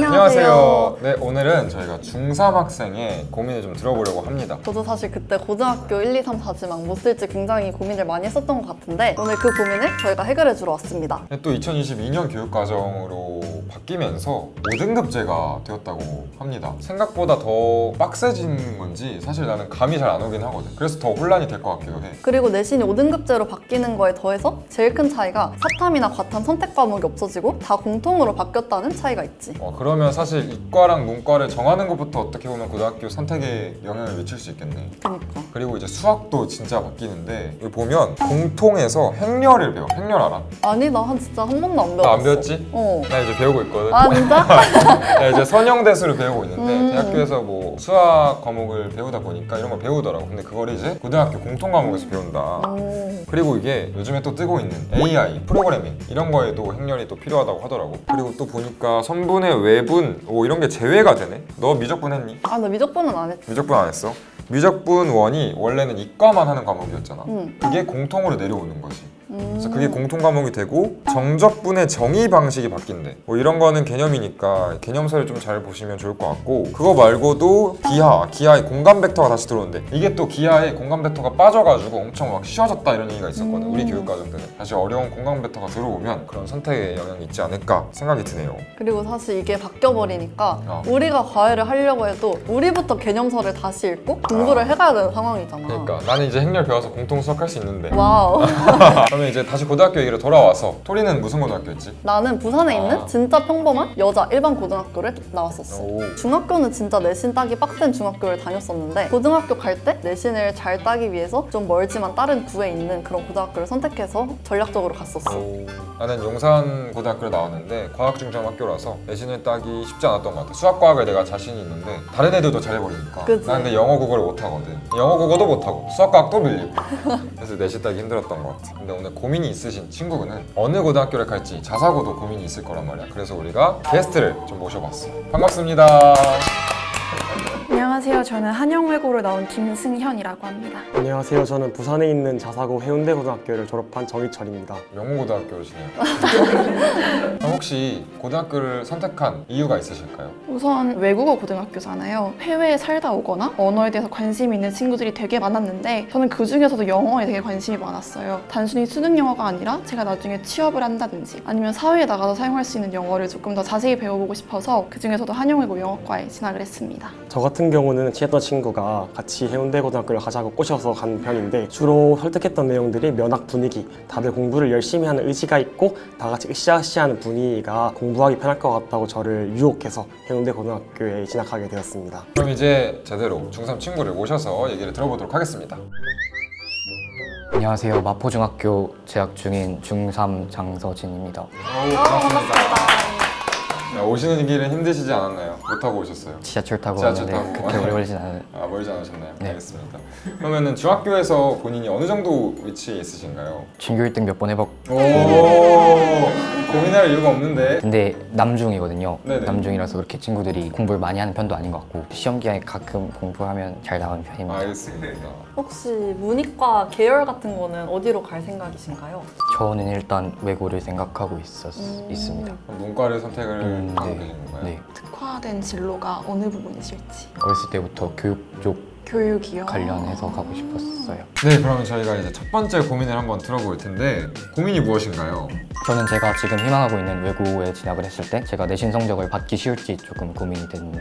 안녕하세요. 네, 오늘은 저희가 중3 학생의 고민을 좀 들어보려고 합니다. 저도 사실 그때 고등학교 1, 2, 3, 4지망 뭐 쓸지 굉장히 고민을 많이 했었던 것 같은데 오늘 그 고민을 저희가 해결해 주러 왔습니다. 또 2022년 교육과정으로 바뀌면서 5등급제가 되었다고 합니다. 생각보다 더 빡세지는 건지 사실 나는 감이 잘 안 오긴 하거든. 그래서 더 혼란이 될 것 같기도 해. 그리고 내신이 5등급제로 바뀌는 거에 더해서 제일 큰 차이가 사탐이나 과탐 선택 과목이 없어지고 다 공통으로 바뀌었다는 차이가 있지. 그러면 사실 이과랑 문과를 정하는 것부터 어떻게 보면 고등학교 선택에 영향을 미칠 수 있겠네. 그러니까. 그리고 이제 수학도 진짜 바뀌는데 여기 보면 공통에서 행렬을 배워. 행렬 알아? 아니 나 진짜 한 번도 안 배웠어. 나 안 배웠지? 어. 나 이제 배우고 있거든. 아 진짜? 나 이제 선형대수를 배우고 있는데 음. 대학교에서 뭐 수학 과목을 배우다 보니까 이런 걸 배우더라고. 근데 그걸 이제 고등학교 공통 과목에서 배운다. 그리고 이게 요즘에 또 뜨고 있는 AI, 프로그래밍 이런 거에도 행렬이 또 필요하다고 하더라고. 그리고 또 보니까 선분의 외분 이런 게 제외가 되네? 너 미적분 했니? 아 나 미적분은 안 했지. 미적분 안 했어? 미적분 1이 원래는 이과만 하는 과목이었잖아. 그게 공통으로 내려오는 거지. 그래서 그게 공통 과목이 되고 정적분의 정의 방식이 바뀐대. 뭐 이런 거는 개념이니까 개념서를 좀 잘 보시면 좋을 것 같고, 그거 말고도 기하의 공간 벡터가 다시 들어온대. 이게 또 기하의 공간 벡터가 빠져가지고 엄청 막 쉬워졌다 이런 얘기가 있었거든. 우리 교육과정 때는. 다시 어려운 공간 벡터가 들어오면 그런 선택에 영향이 있지 않을까 생각이 드네요. 그리고 사실 이게 바뀌어버리니까 우리가 과외를 하려고 해도 우리부터 개념서를 다시 읽고 공부를 해가야 되는 상황이잖아. 그러니까 나는 이제 행렬 배워서 공통 수학할 수 있는데. 와우. 그러면 이제 다시 고등학교 얘기로 돌아와서 토리는 무슨 고등학교였지? 나는 부산에 있는 진짜 평범한 여자 일반 고등학교를 나왔었어. 중학교는 진짜 내신 따기 빡센 중학교를 다녔었는데 고등학교 갈 때 내신을 잘 따기 위해서 좀 멀지만 다른 구에 있는 그런 고등학교를 선택해서 전략적으로 갔었어. 나는 용산 고등학교를 나왔는데 과학중점학교라서 내신을 따기 쉽지 않았던 것 같아. 수학과학을 내가 자신이 있는데 다른 애들도 잘해버리니까. 그치? 난 근데 영어 국어를 못하거든. 영어 국어도 못하고 수학과학도 밀리고. 그래서 내신 따기 힘들었던 것 같아. 근데 오늘 고민이 있으신 친구는 어느 고등학교를 갈지 자사고도 고민이 있을 거란 말이야. 그래서 우리가 게스트를 좀 모셔봤어. 반갑습니다. 안녕하세요. 저는 한영외고를 나온 김승현이라고 합니다. 안녕하세요. 저는 부산에 있는 자사고 해운대고등학교를 졸업한 정희철입니다. 명문고등학교시네요. 그럼 혹시 고등학교를 선택한 이유가 있으실까요? 우선 외국어 고등학교잖아요. 해외에 살다 오거나 언어에 대해서 관심이 있는 친구들이 되게 많았는데 저는 그 중에서도 영어에 되게 관심이 많았어요. 단순히 수능 영어가 아니라 제가 나중에 취업을 한다든지 아니면 사회에 나가서 사용할 수 있는 영어를 조금 더 자세히 배워보고 싶어서 그 중에서도 한영외고 영어과에 진학을 했습니다. 저 같은 경우는 친했던 친구가 같이 해운대고등학교를 가자고 꼬셔서 간 편인데 주로 설득했던 내용들이 면학 분위기, 다들 공부를 열심히 하는 의지가 있고 다 같이 으쌰으쌰하는 분위기가 공부하기 편할 것 같다고 저를 유혹해서 해운대고등학교에 진학하게 되었습니다. 그럼 이제 제대로 중3 친구를 모셔서 얘기를 들어보도록 하겠습니다. 안녕하세요. 마포중학교 재학 중인 중3 장서진입니다. 반갑습니다. 야, 오시는 길은 힘드시지 않았나요? 못 타고 오셨어요? 지하철 타고 지하철 왔는데 타고. 그렇게 오래 걸리진 않아요. 멀지 않으셨나요? 네. 알겠습니다. 그러면은 중학교에서 본인이 어느 정도 위치에 있으신가요? 전교 1등 몇 번 해봤고 고민할 이유가 없는데. 근데 남중이거든요. 네네. 남중이라서 그렇게 친구들이 공부를 많이 하는 편도 아닌 것 같고 시험 기간에 가끔 공부하면 잘 나가는 편입니다. 알겠습니다. 혹시 문이과 계열 같은 거는 어디로 갈 생각이신가요? 저는 일단 외고를 생각하고 있습니다. 그럼 문과를 선택을 하고 네. 계신 건가요? 네. 특화된 진로가 어느 부분이실지. 어렸을 때부터 교육 쪽 교육이요? 관련해서 가고 싶었어요. 네, 그러면 저희가 이제 첫 번째 고민을 한번 들어볼 텐데 고민이 무엇인가요? 저는 제가 지금 희망하고 있는 외고에 진학을 했을 때 제가 내신 성적을 받기 쉬울지 조금 고민이 되는.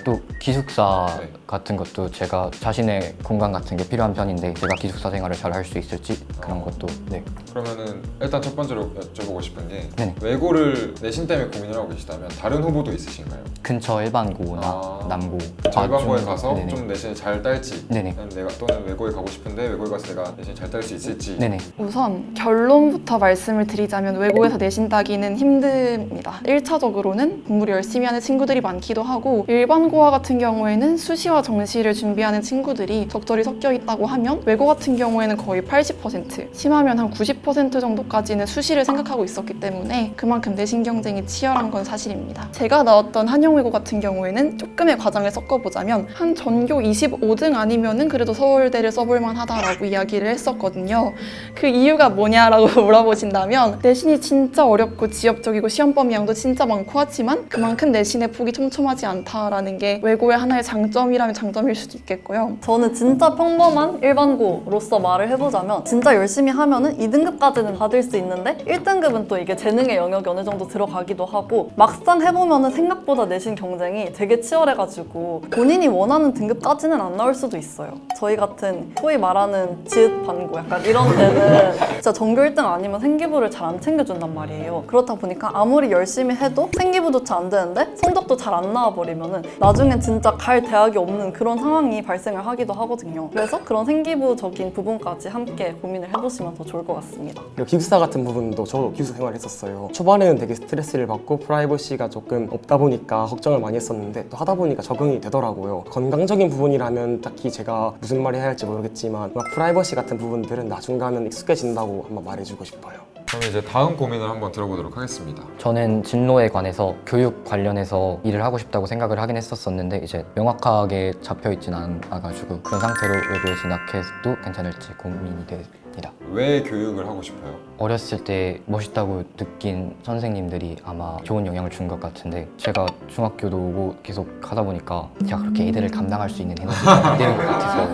또 기숙사 네. 같은 것도 제가 자신의 공간 같은 게 필요한 편인데 제가 기숙사 생활을 잘 할 수 있을지 그런 것도. 네. 그러면은 일단 첫 번째로 여쭤보고 싶은 게 네네. 외고를 내신 때문에 고민을 하고 계시다면 다른 후보도 있으신가요? 근처 일반고나 남고 일반고에 중- 가서 네네. 좀 내신을 잘 딸지, 네네. 내가 또는 외고에 가고 싶은데 외고에 가서 내가 내신 잘 딸 수 있을지. 네네. 우선 결론부터 말씀을 드리자면 외고에서 내신 따기는 힘듭니다. 1차적으로는 공부를 열심히 하는 친구들이 많기도 하고 일반고 외고와 같은 경우에는 수시와 정시를 준비하는 친구들이 적절히 섞여 있다고 하면 외고 같은 경우에는 거의 80%, 심하면 한 90% 정도까지는 수시를 생각하고 있었기 때문에 그만큼 내신 경쟁이 치열한 건 사실입니다. 제가 나왔던 한영외고 같은 경우에는 조금의 과정을 섞어보자면 한 전교 25등 아니면은 그래도 서울대를 써볼 만하다라고 이야기를 했었거든요. 그 이유가 뭐냐라고 물어보신다면 내신이 진짜 어렵고 지엽적이고 시험 범위량도 진짜 많고 하지만 그만큼 내신의 폭이 촘촘하지 않다라는 게 외고의 하나의 장점이라면 장점일 수도 있겠고요. 저는 진짜 평범한 일반고로서 말을 해보자면 진짜 열심히 하면은 2등급까지는 받을 수 있는데 1등급은 또 이게 재능의 영역이 어느 정도 들어가기도 하고 막상 해보면은 생각보다 내신 경쟁이 되게 치열해가지고 본인이 원하는 등급까지는 안 나올 수도 있어요. 저희 같은 소위 말하는 지읒 반고 약간 이런 데는 진짜 전교 1등 아니면 생기부를 잘 안 챙겨준단 말이에요. 그렇다 보니까 아무리 열심히 해도 생기부조차 안 되는데 성적도 잘 안 나와버리면은 나중엔 진짜 갈 대학이 없는 그런 상황이 발생을 하기도 하거든요. 그래서 그런 생기부적인 부분까지 함께 고민을 해보시면 더 좋을 것 같습니다. 그리고 기숙사 같은 부분도 저도 기숙사 생활을 했었어요. 초반에는 되게 스트레스를 받고 프라이버시가 조금 없다 보니까 걱정을 많이 했었는데 또 하다 보니까 적응이 되더라고요. 건강적인 부분이라면 딱히 제가 무슨 말을 해야 할지 모르겠지만 프라이버시 같은 부분들은 나중 가면 익숙해진다고 한번 말해주고 싶어요. 그럼 이제 다음 고민을 한번 들어보도록 하겠습니다. 저는 진로에 관해서 교육 관련해서 일을 하고 싶다고 생각을 하긴 했었었는데 이제 명확하게 잡혀 있진 않아가지고 그런 상태로 외고에 진학해도 괜찮을지 고민이 됩니다. 왜 교육을 하고 싶어요? 어렸을 때 멋있다고 느낀 선생님들이 아마 좋은 영향을 준 것 같은데 제가 중학교도 오고 계속 하다 보니까 제가 그렇게 애들을 감당할 수 있는 에너지가 안 되는 것 같아서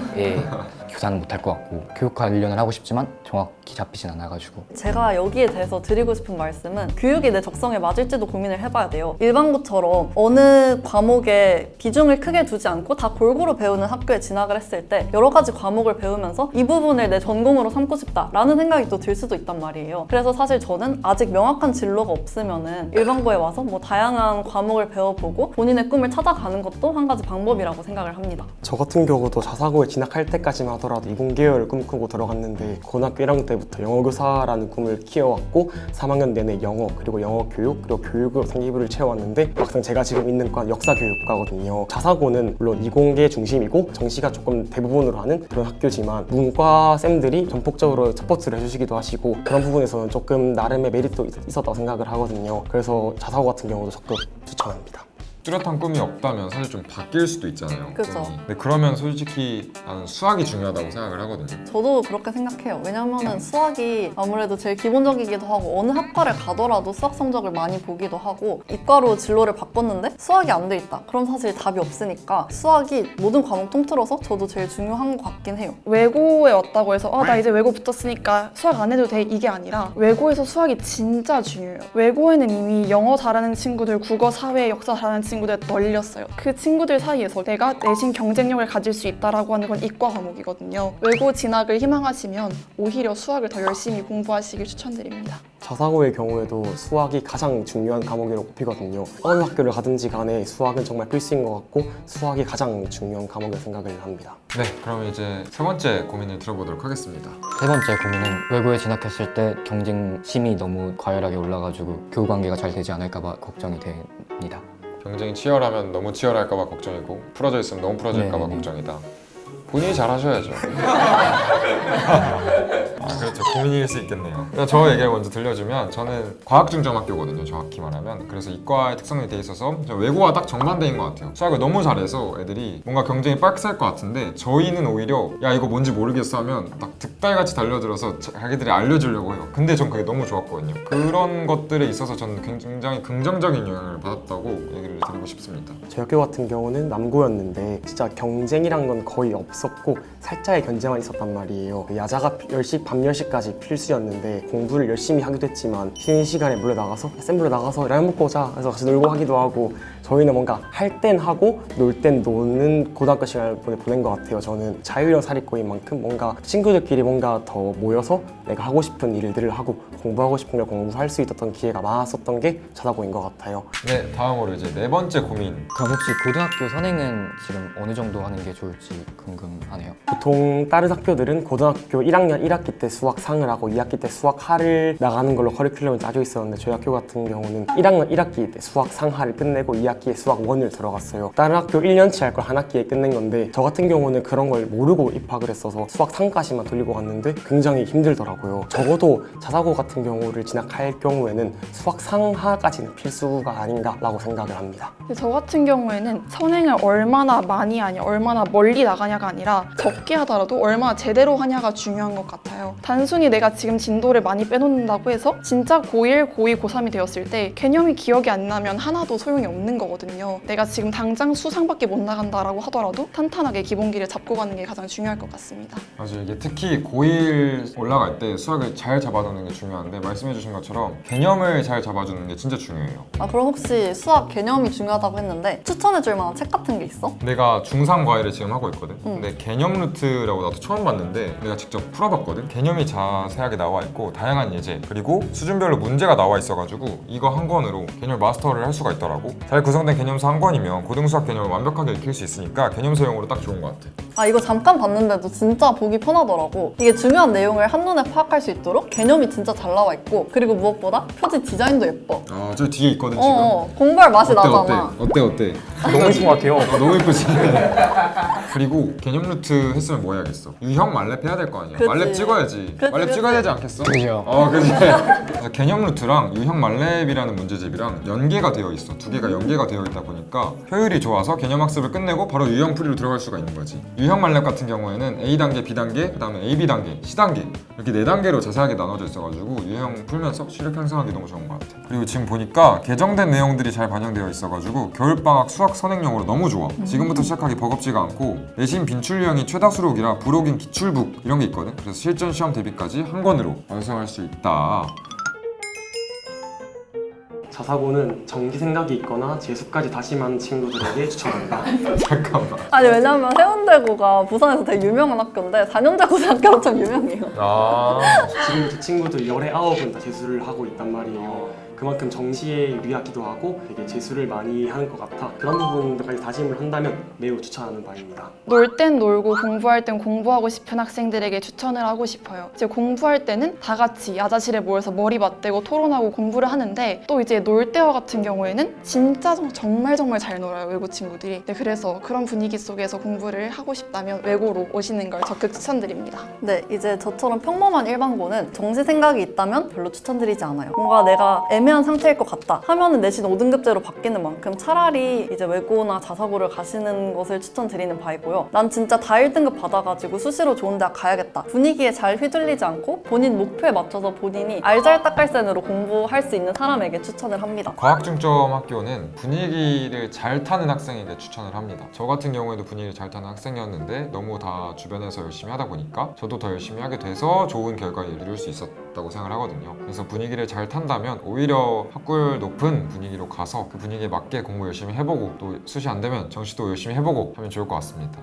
교사는 못할 것 같고 교육 관련을 하고 싶지만 정확히 잡히진 않아가지고 제가 여기에 대해서 드리고 싶은 말씀은 교육이 내 적성에 맞을지도 고민을 해봐야 돼요. 일반고처럼 어느 과목에 비중을 크게 두지 않고 다 골고루 배우는 학교에 진학을 했을 때 여러 가지 과목을 배우면서 이 부분을 내 전공으로 삼고 싶다라는 생각이 또 들 수도 있단 말이에요. 그래서 사실 저는 아직 명확한 진로가 없으면은 일반고에 와서 뭐 다양한 과목을 배워보고 본인의 꿈을 찾아가는 것도 한 가지 방법이라고 생각을 합니다. 저 같은 경우도 자사고에 진학할 때까지만 하더라도 이공계열을 꿈꾸고 들어갔는데 고등학교 1학년 때부터 영어교사라는 꿈을 키워왔고 3학년 내내 영어 그리고 영어 교육 그리고 교육으로 생기부를 채워왔는데 막상 제가 지금 있는 과 역사교육과거든요. 자사고는 물론 이공계 중심이고 정시가 조금 대부분으로 하는 그런 학교지만 문과 쌤들이 전폭적으로 서포트를 해주시기도 하시고 그런 부분에서는 조금 나름의 메리트도 있었다고 생각을 하거든요. 그래서 자사고 같은 경우도 적극 추천합니다. 뚜렷한 꿈이 없다면 사실 좀 바뀔 수도 있잖아요. 그죠. 꿈이. 근데 그러면 솔직히 나는 수학이 중요하다고 생각을 하거든요. 저도 그렇게 생각해요. 왜냐면은 수학이 아무래도 제일 기본적이기도 하고 어느 학과를 가더라도 수학 성적을 많이 보기도 하고 이과로 진로를 바꿨는데 수학이 안 돼 있다. 그럼 사실 답이 없으니까 수학이 모든 과목 통틀어서 저도 제일 중요한 것 같긴 해요. 외고에 왔다고 해서 나 이제 외고 붙었으니까 수학 안 해도 돼 이게 아니라 외고에서 수학이 진짜 중요해요. 외고에는 이미 영어 잘하는 친구들, 국어, 사회, 역사 잘하는 친구들 널렸어요. 그 친구들 사이에서 내가 내신 경쟁력을 가질 수 있다라고 하는 건 이과 과목이거든요. 외고 진학을 희망하시면 오히려 수학을 더 열심히 공부하시길 추천드립니다. 자사고의 경우에도 수학이 가장 중요한 과목이라고 꼽히거든요. 어느 학교를 가든지 간에 수학은 정말 필수인 것 같고 수학이 가장 중요한 과목이라고 생각을 합니다. 네, 그럼 이제 세 번째 고민을 들어보도록 하겠습니다. 세 번째 고민은 외고에 진학했을 때 경쟁심이 너무 과열하게 올라가지고 교우 관계가 잘 되지 않을까 봐 걱정이 됩니다. 경쟁이 치열하면 너무 치열할까 봐 걱정이고 풀어져 있으면 너무 풀어질까 봐 네네네. 걱정이다. 본인이 잘 하셔야죠. 그렇죠. 고민일 수 있겠네요. 저 얘기를 먼저 들려주면 저는 과학중점학교거든요. 정확히 말하면. 그래서 이과의 특성이 돼 있어서 외고와 딱 정반대인 것 같아요. 수학을 너무 잘해서 애들이 뭔가 경쟁이 빡셀 것 같은데 저희는 오히려 야 이거 뭔지 모르겠어 하면 딱 득달같이 달려들어서 자기들이 알려주려고 해요. 근데 전 그게 너무 좋았거든요. 그런 것들에 있어서 저는 굉장히 긍정적인 영향을 받았다고 얘기를 드리고 싶습니다. 제 학교 같은 경우는 남고였는데 진짜 경쟁이란 건 거의 없었고 살짝의 견제만 있었단 말이에요. 야자가 10시, 밤 10시까지 필수였는데 공부를 열심히 하기도 했지만 쉬는 시간에 몰래 나가서 쌤 몰래 나가서 라면 먹고 오자 해서 같이 놀고 하기도 하고 저희는 뭔가 할 땐 하고 놀 땐 노는 고등학교 시간을 보낸 것 같아요. 저는 자유형 사립고인 만큼 뭔가 친구들끼리 뭔가 더 모여서 내가 하고 싶은 일들을 하고 공부하고 싶은 걸 공부할 수 있었던 기회가 많았었던 게 자사고인 것 같아요. 네, 다음으로 이제 네 번째 고민. 그럼 혹시 고등학교 선행은 지금 어느 정도 하는 게 좋을지 궁금하네요. 보통 다른 학교들은 고등학교 1학년 1학기 때 수학상을 하고 2학기 때 수학하를 나가는 걸로 커리큘럼을 짜져 있었는데 저희 학교 같은 경우는 1학년 1학기 때 수학상하를 끝내고 2학기 2학기에 수학 1을 들어갔어요. 다른 학교 1년치 할 걸 한 학기에 끝낸 건데 저 같은 경우는 그런 걸 모르고 입학을 했어서 수학 3까지만 돌리고 갔는데 굉장히 힘들더라고요. 적어도 자사고 같은 경우를 진학할 경우에는 수학 상하까지는 필수가 아닌가라고 생각을 합니다. 근데 저 같은 경우에는 선행을 얼마나 많이 하냐, 얼마나 멀리 나가냐가 아니라 적게 하더라도 얼마나 제대로 하냐가 중요한 것 같아요. 단순히 내가 지금 진도를 많이 빼놓는다고 해서 진짜 고1, 고2, 고3이 되었을 때 개념이 기억이 안 나면 하나도 소용이 없는 거거든요. 내가 지금 당장 수상밖에 못 나간다라고 하더라도 탄탄하게 기본기를 잡고 가는 게 가장 중요할 것 같습니다. 맞아요. 이게 특히 고1 올라갈 때 수학을 잘 잡아두는 게 중요한데 말씀해주신 것처럼 개념을 잘 잡아주는 게 진짜 중요해요. 아, 그럼 혹시 수학 개념이 중요하다고 했는데 추천해줄 만한 책 같은 게 있어? 내가 중3 과외를 지금 하고 있거든. 근데 개념 루트라고 나도 처음 봤는데 내가 직접 풀어봤거든. 개념이 자세하게 나와 있고 다양한 예제 그리고 수준별로 문제가 나와 있어가지고 이거 한 권으로 개념 마스터를 할 수가 있더라고. 잘 구성된 개념서 한 권이면 고등수학 개념을 완벽하게 익힐 수 있으니까 개념서용으로 딱 좋은 것 같아. 아, 이거 잠깐 봤는데도 진짜 보기 편하더라고. 이게 중요한 내용을 한눈에 파악할 수 있도록 개념이 진짜 잘 나와 있고 그리고 무엇보다 표지 디자인도 예뻐. 아, 저 뒤에 있거든 지금. 공부할 맛이 어때 나잖아. 어때? 너무 예쁜 것 같아요. 너무 예쁘지? 그리고 개념 루트 했으면 뭐 해야겠어? 유형 만렙 해야 될 거 아니야? 그치. 만렙 찍어야지. 그치, 만렙 그치. 찍어야 되지 않겠어? 그죠. 그지. 그래서 개념 루트랑 유형 만렙이라는 문제집이랑 연계가 되어 있어. 두 개가 연계가 되어 있다 보니까 효율이 좋아서 개념 학습을 끝내고 바로 유형 풀이로 들어갈 수가 있는 거지. 유형 만렙 같은 경우에는 A 단계, B 단계, 그다음에 AB 단계, C 단계 이렇게 4단계로 자세하게 나눠져 있어가지고 유형 풀면서 실력 향상하기 너무 좋은 것 같아. 그리고 지금 보니까 개정된 내용들이 잘 반영되어 있어가지고 겨울방학 수학 선행용으로 너무 좋아. 지금부터 시작하기 버겁지가 않고 내신 빈출 유형이 최다 수록이라 부록인 기출북 이런 게 있거든. 그래서 실전 시험 대비까지 한 권으로 완성할 수 있다. 자사고는 정기 생각이 있거나 재수까지 다짐하는 친구들에게 추천한다. 잠깐만. 아니, 왜냐면 해운대고가 부산에서 되게 유명한 학교인데 4년제 고등학교로 좀 유명해요. 지금 그 친구들 19은 다 재수를 하고 있단 말이에요. 그만큼 정시에 유리하기도 하고 되게 재수를 많이 하는 것 같아. 그런 부분들까지 다짐을 한다면 매우 추천하는 바입니다. 놀 땐 놀고 공부할 땐 공부하고 싶은 학생들에게 추천을 하고 싶어요. 이제 공부할 때는 다 같이 야자실에 모여서 머리 맞대고 토론하고 공부를 하는데 또 이제 놀 때와 같은 경우에는 진짜 정말 잘 놀아요, 외고 친구들이. 네, 그래서 그런 분위기 속에서 공부를 하고 싶다면 외고로 오시는 걸 적극 추천드립니다. 네, 이제 저처럼 평범한 일반고는 정시 생각이 있다면 별로 추천드리지 않아요. 뭔가 내가 애매한 상태일 것 같다 하면은 내신 5등급제로 바뀌는 만큼 차라리 이제 외고나 자사고를 가시는 것을 추천드리는 바이고요. 난 진짜 다 1등급 받아가지고 수시로 좋은 대학 가야겠다. 분위기에 잘 휘둘리지 않고 본인 목표에 맞춰서 본인이 알잘딱깔센으로 공부할 수 있는 사람에게 추천을 합니다. 과학중점 학교는 분위기를 잘 타는 학생에게 추천을 합니다. 저 같은 경우에도 분위기를 잘 타는 학생이었는데 너무 다 주변에서 열심히 하다 보니까 저도 더 열심히 하게 돼서 좋은 결과를 이룰 수 있었다고 생각을 하거든요. 그래서 분위기를 잘 탄다면 오히려 학구열 높은 분위기로 가서 그 분위기에 맞게 공부 열심히 해보고 또 수시 안 되면 정시도 열심히 해보고 하면 좋을 것 같습니다.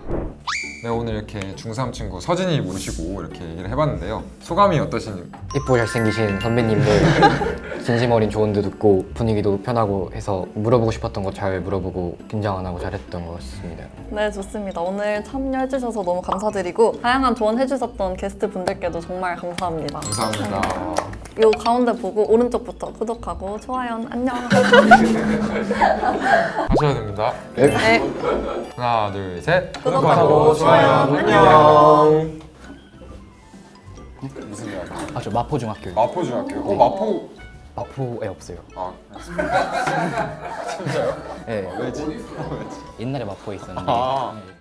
네, 오늘 이렇게 중3 친구 서진이 모시고 이렇게 얘기를 해봤는데요. 소감이 어떠신가요? 예쁘고 잘생기신 선배님들 진심 어린 조언도 듣고 분위기도 편하고 해서 물어보고 싶었던 거 잘 물어보고 긴장 안 하고 잘했던 것 같습니다. 네, 좋습니다. 오늘 참여해주셔서 너무 감사드리고 다양한 조언해주셨던 게스트 분들께도 정말 감사합니다. 감사합니다. 요 가운데 보고 오른쪽부터 구독하고 좋아요, 안녕. 하셔야 됩니다. 네. 하나, 둘, 셋. 구독하고 좋아요. 안녕. 무슨 이야기? 저 마포중학교. 마포중학교. 마포. 마포에 없어요. 아, 네. 왜지? 옛날에 마포에 있었는데 아. 네.